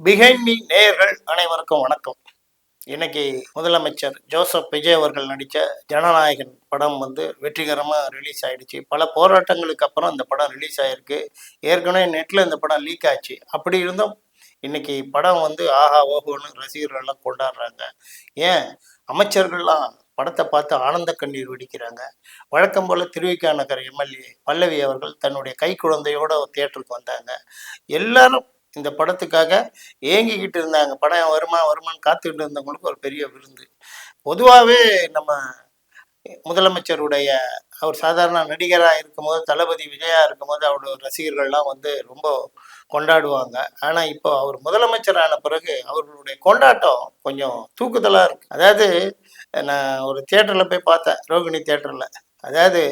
Behind me நேயர்கள் அனைவருக்கும் வணக்கம். இன்னைக்கு முதலமைச்சர் ஜோசப் விஜய் அவர்கள் நடித்த ஜனநாயகன் படம் வெற்றிகரமாக ரிலீஸ் ஆயிடுச்சு. பல போராட்டங்களுக்கு அப்புறம் இந்த படம் ரிலீஸ் ஆயிருக்கு. ஏற்கனவே நெட்டில் இந்த படம் லீக் ஆச்சு. அப்படி இருந்தும் இன்னைக்கு படம் ஆஹா ஓஹோன்னு ரசிகர்கள் எல்லாம் கொண்டாடுறாங்க. ஏன் அமைச்சர்கள்லாம் படத்தை பார்த்து ஆனந்த கண்ணீர் வெடிக்கிறாங்க. வழக்கம் போல திருவிக நகர் எம்எல்ஏ பல்லவி அவர்கள் தன்னுடைய கை குழந்தையோட தியேட்டருக்கு வந்தாங்க. எல்லாரும் இந்த படத்துக்காக ஏங்கிக்கிட்டு இருந்தாங்க. படம் வருமா வருமானு காத்துக்கிட்டு இருந்தவங்களுக்கு ஒரு பெரிய விருந்து. பொதுவாகவே நம்ம முதலமைச்சருடைய அவர் சாதாரண நடிகராக இருக்கும்போது, தளபதி விஜயா இருக்கும்போது அவருடைய ரசிகர்கள்லாம் ரொம்ப கொண்டாடுவாங்க. ஆனால் இப்போ அவர் முதலமைச்சரான பிறகு அவர்களுடைய கொண்டாட்டம் கொஞ்சம் தூக்குதலாக இருக்கு. அதாவது நான் ஒரு தியேட்டரில் போய் பார்த்தேன், ரோகிணி தியேட்டரில். அதாவது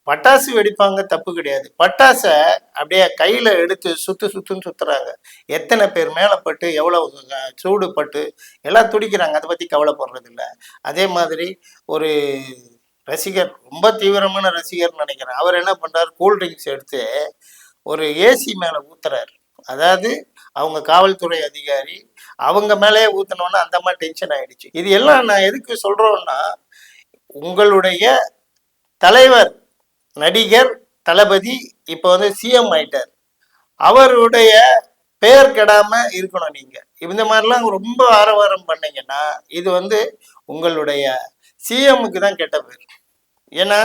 பட்டாசு வெடிப்பாங்க, தப்பு கிடையாது. பட்டாசை அப்படியே கையில் எடுத்து சுத்துன்னு சுத்துறாங்க. எத்தனை பேர் மேலே பட்டு எவ்வளவு சூடு பட்டு எல்லாம் துடிக்கிறாங்க. அதை பற்றி கவலைப்படுறது இல்லை. அதே மாதிரி ஒரு ரசிகர், ரொம்ப தீவிரமான ரசிகர்னு நினைக்கிறேன், அவர் என்ன பண்ணுறாரு, கூல்ட்ரிங்க்ஸ் எடுத்து ஒரு ஏசி மேலே ஊத்துறாரு. அதாவது அவங்க காவல்துறை அதிகாரி அவங்க மேலேயே ஊற்றினோன்னா அந்த மாதிரி டென்ஷன் ஆயிடுச்சு. இது எல்லாம் நான் எதுக்கு சொல்கிறோன்னா, உங்களுடைய தலைவர் நடிகர் தளபதி இப்போ சிஎம் ஆயிட்டார். அவருடைய பெயர் கெடாம இருக்கணும். நீங்க இந்த மாதிரிலாம் ரொம்ப ஆரவாரம் பண்ணீங்கன்னா இது உங்களுடைய சிஎம்முக்கு தான் கெட்ட பேர். ஏன்னா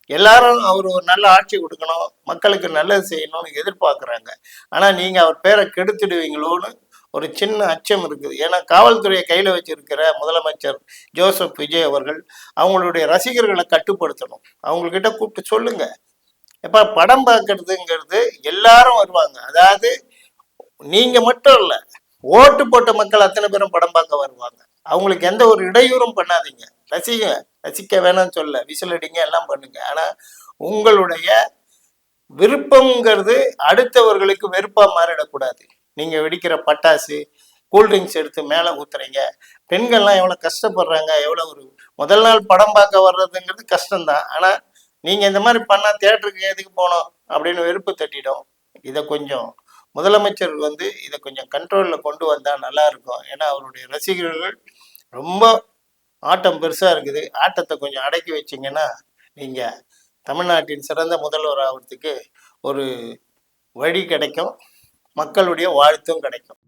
எல்லாரும் அவர் ஒரு நல்ல ஆட்சி கொடுக்கணும், மக்களுக்கு நல்லது செய்யணும்னு எதிர்பார்க்குறாங்க. ஆனால் நீங்கள் அவர் பேரை கெடுத்துடுவீங்களோன்னு ஒரு சின்ன அச்சம் இருக்குது. ஏன்னா காவல்துறையை கையில் வச்சிருக்கிற முதலமைச்சர் ஜோசப் விஜய் அவர்கள் அவங்களுடைய ரசிகர்களை கட்டுப்படுத்தணும். அவங்கக்கிட்ட கூப்பிட்டு சொல்லுங்க, எப்போ படம் பார்க்கறதுங்கிறது எல்லாரும் வருவாங்க. அதாவது நீங்க மட்டும் இல்லை, ஓட்டு போட்ட மக்கள் அத்தனை பேரும் படம் பார்க்க வருவாங்க. அவங்களுக்கு எந்த ஒரு இடையூறும் பண்ணாதீங்க. ரசிக்க வேணாம்னு சொல்ல, விசில் அடிங்க, எல்லாம் பண்ணுங்க. ஆனா உங்களுடைய விருப்பம்ங்கிறது அடுத்தவர்களுக்கு வெறுப்பா மாறிடக்கூடாது. நீங்க வெடிக்கிற பட்டாசு, கூல்ட்ரிங்க்ஸ் எடுத்து மேலே ஊத்துறீங்க. பெண்கள்லாம் எவ்வளோ கஷ்டப்படுறாங்க. எவ்வளோ ஒரு முதல் நாள் படம் பார்க்க வர்றதுங்கிறது கஷ்டம்தான். ஆனால் நீங்கள் இந்த மாதிரி பண்ணால் தியேட்டருக்கு எதுக்கு போனோம் அப்படின்னு வெறுப்பு தட்டிடும். இதை கொஞ்சம் முதலமைச்சர் இதை கொஞ்சம் கண்ட்ரோலில் கொண்டு வந்தால் நல்லா இருக்கும். ஏன்னா அவருடைய ரசிகர்கள் ரொம்ப ஆட்டம் பெருசாக இருக்குது. ஆட்டத்தை கொஞ்சம் அடக்கி வச்சிங்கன்னா நீங்கள் தமிழ்நாட்டின் சிறந்த முதல்வர் ஆகிறதுக்கு ஒரு வழி கிடைக்கும், மக்களுடைய வாழ்த்தும் கிடைக்கும்.